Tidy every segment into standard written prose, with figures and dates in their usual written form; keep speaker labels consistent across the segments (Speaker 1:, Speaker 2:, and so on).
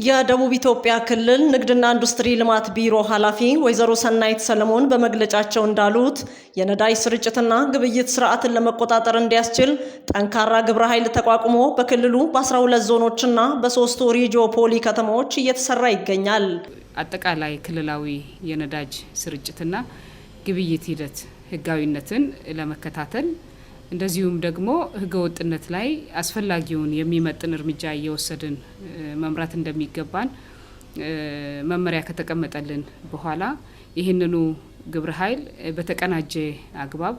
Speaker 1: የደቡብ ኢትዮጵያ ክልል ንግድና ኢንዱስትሪ ልማት ቢሮ ኃላፊ ወይዘሮ ሰናይት ሰለሞን በመግለጫቸው እንዳሉት የነዳጅ ስርጭትና ግብይት ስርዓትን ለመቆጣጠር እንዲያስችል ጠንካራ ግብረ ኃይል ተቋቁሞ በክልሉ በ12 ዞኖችና በ3 ሪጂዮፖሊ ከተሞች እየተሰራ ይገኛል።
Speaker 2: አጠቃላይ ክልላዊ የነዳጅ ስርጭትና ግብይት ሂደት ህጋዊነትን ለመከታተል እንደዚሁም ደግሞ ህገወጥነት ላይ አስፈላጊውን የሚመጥን እርምጃ እየወሰድን መምራት እንደሚገባን መመሪያ ከተቀመጠልን በኋላ ይህንኑ ግብረ ኃይል በተቀናጀ አግባብ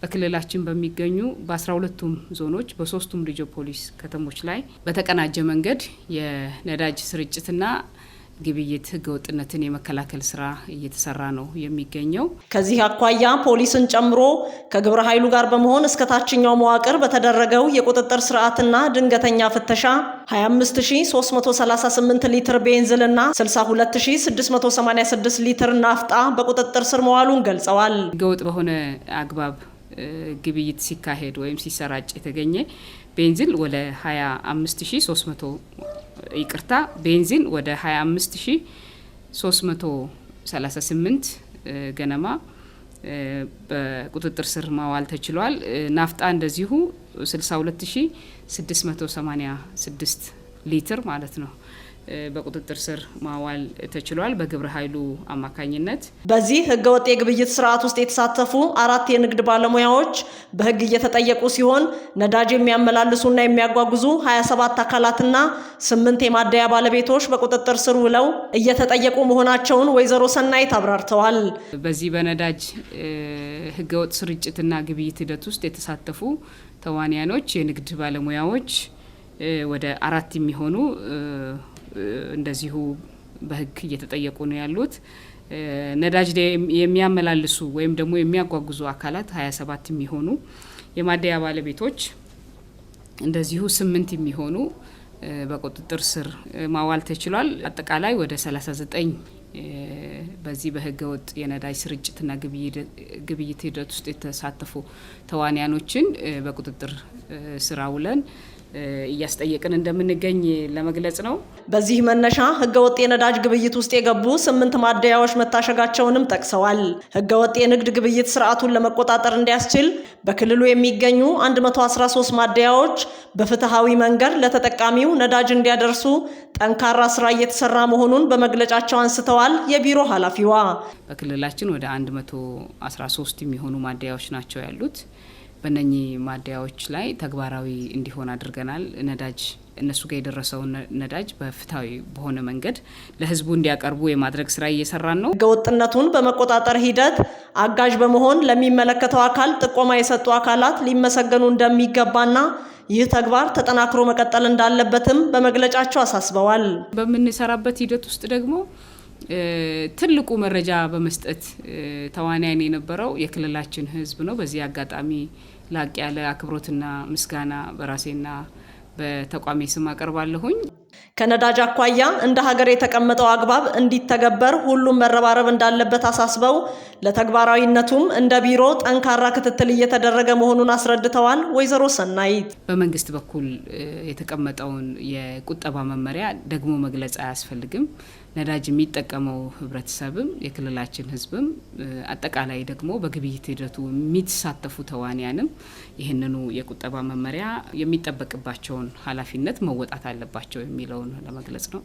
Speaker 2: በክልላችን በሚገኙ በ12ቱም ዞኖች በ3ቱም ሪጂዮፖሊስ ከተሞች ላይ በተቀናጀ መንገድ የነዳጅ ስርጭትና ግብይት ህገወጥነትን የመከላከል ስራ እየተሰራ ነው የሚገኘው።
Speaker 1: ከዚህ አኳያ ፖሊስን ጨምሮ ከግብረ ኃይሉ ጋር በመሆን እስከ ታችኛው መዋቅር በተደረገው የቁጥጥር ስርዓትና ድንገተኛ ፍተሻ 25338 ሊትር ቤንዚልና 62686 ሊትር ናፍጣ በቁጥጥር ስር መዋሉን ገልጸዋል።
Speaker 2: ህገወጥ በሆነ አግባብ ግብይት ሲካሄድ ወይም ሲሰራጭ የተገኘ ቤንዚን ወደ 25300 ይቅርታ ቤንዚን ወደ 25338 ገነማ በቁጥጥር ስር ማዋል ተችሏል። ናፍጣ እንደዚሁ 62686 ሊትር ማለት ነው በቁጥጥር ስር ማዋል ተችሏል በግብረ ኃይሉ አማካኝነት።
Speaker 1: በዚህ ህገወጥ የግብይት ስርዓት ውስጥ የተሳተፉ 4 የንግድ ባለሙያዎች በህግ እየተጠየቁ ሲሆን ነዳጅ የሚያመላልሱና የሚያጓጉዙ 27 አካላትና 8 የማደያ ባለቤቶች በቁጥጥር ስር ውለው እየተጠየቁ መሆናቸውን ወይዘሮ ሰናይት አብራርተዋል።
Speaker 2: በዚህ በነዳጅ ህገወጥ ስርጭትና ግብይት ሂደት ውስጥ የተሳተፉ ተዋንያኖች የንግድ ባለሙያዎች ወደ 4 የሚሆኑ እንደዚሁ በህግ እየተጠየቁ ነው ያሉት። ነዳጅ የሚያመላልሱ ወይም ደግሞ የሚያጓጉዙ አካላት 27 የሚሆኑ የማደያ ባለቤቶች እንደዚሁ 8 የሚሆኑ በቁጥጥር ስር ማዋል ተችሏል። አጠቃላይ ወደ 39 በዚህ በህገ ወጥ የነዳጅ ስርጭትና ግብይት ሂደት ውስጥ የተሳተፉ ተዋንያኖችን በቁጥጥር ስር አውለን እያስጠየቅን እንደምንገኝ ለመግለጽ ነው።
Speaker 1: በዚህ መነሻ ህገወጥ የነዳጅ ግብይት ውስጥ የገቡ 8 ማደያዎች መታሸጋቸውንም ጠቅሰዋል። ህገወጥ የንግድ ግብይት ስርዓቱን ለመቆጣጠር እንዲያስችል በክልሉ የሚገኙ 113 ማደያዎች በፍትሃዊ መንገድ ለተጠቃሚው ነዳጅ እንዲያደርሱ ጠንካራ ስራ እየተሰራ መሆኑን በመግለጫቸው አንስተዋል። የቢሮ ኃላፊዋ
Speaker 2: በክልላችን ወደ 113 የሚሆኑ ማደያዎች ናቸው ያሉት። በእነኚህ ማደያዎች ላይ ተግባራዊ እንዲሆን አድርገናል። ነዳጅ እነሱ ጋር የደረሰውን ነዳጅ በፍትሃዊ በሆነ መንገድ ለህዝቡ እንዲያቀርቡ የማድረግ ስራ እየሰራን ነው።
Speaker 1: ህገወጥነቱን በመቆጣጠር ሂደት አጋዥ በመሆን ለሚመለከተው አካል ጥቆማ የሰጡ አካላት ሊመሰገኑ እንደሚገባና ይህ ተግባር ተጠናክሮ መቀጠል እንዳለበትም በመግለጫቸው አሳስበዋል።
Speaker 2: በምንሰራበት ሂደት ውስጥ ደግሞ ትልቁ መረጃ በመስጠት ተዋናያን የነበረው የክልላችን ህዝብ ነው። በዚህ አጋጣሚ ላቅ ያለ አክብሮትና ምስጋና በራሴና በተቋሚ ስም አቀርባለሁኝ።
Speaker 1: ከነዳጅ አኳያ እንደ ሀገር የተቀመጠው አግባብ እንዲተገበር ሁሉም መረባረብ እንዳለበት አሳስበው ለተግባራዊነቱም እንደ ቢሮ ጠንካራ ክትትል እየተደረገ መሆኑን አስረድተዋል። ወይዘሮ ሰናይት
Speaker 2: በመንግስት በኩል የተቀመጠውን የቁጠባ መመሪያ ደግሞ መግለጽ አያስፈልግም። ነዳጅ የሚጠቀመው ህብረተሰብም የክልላችን ህዝብም አጠቃላይ ደግሞ በግብይት ሂደቱ የሚሳተፉ ተዋንያንም ይህንኑ የቁጠባ መመሪያ የሚጠበቅባቸውን ኃላፊነት መወጣት አለባቸው የሚለውን ለመግለጽ ነው።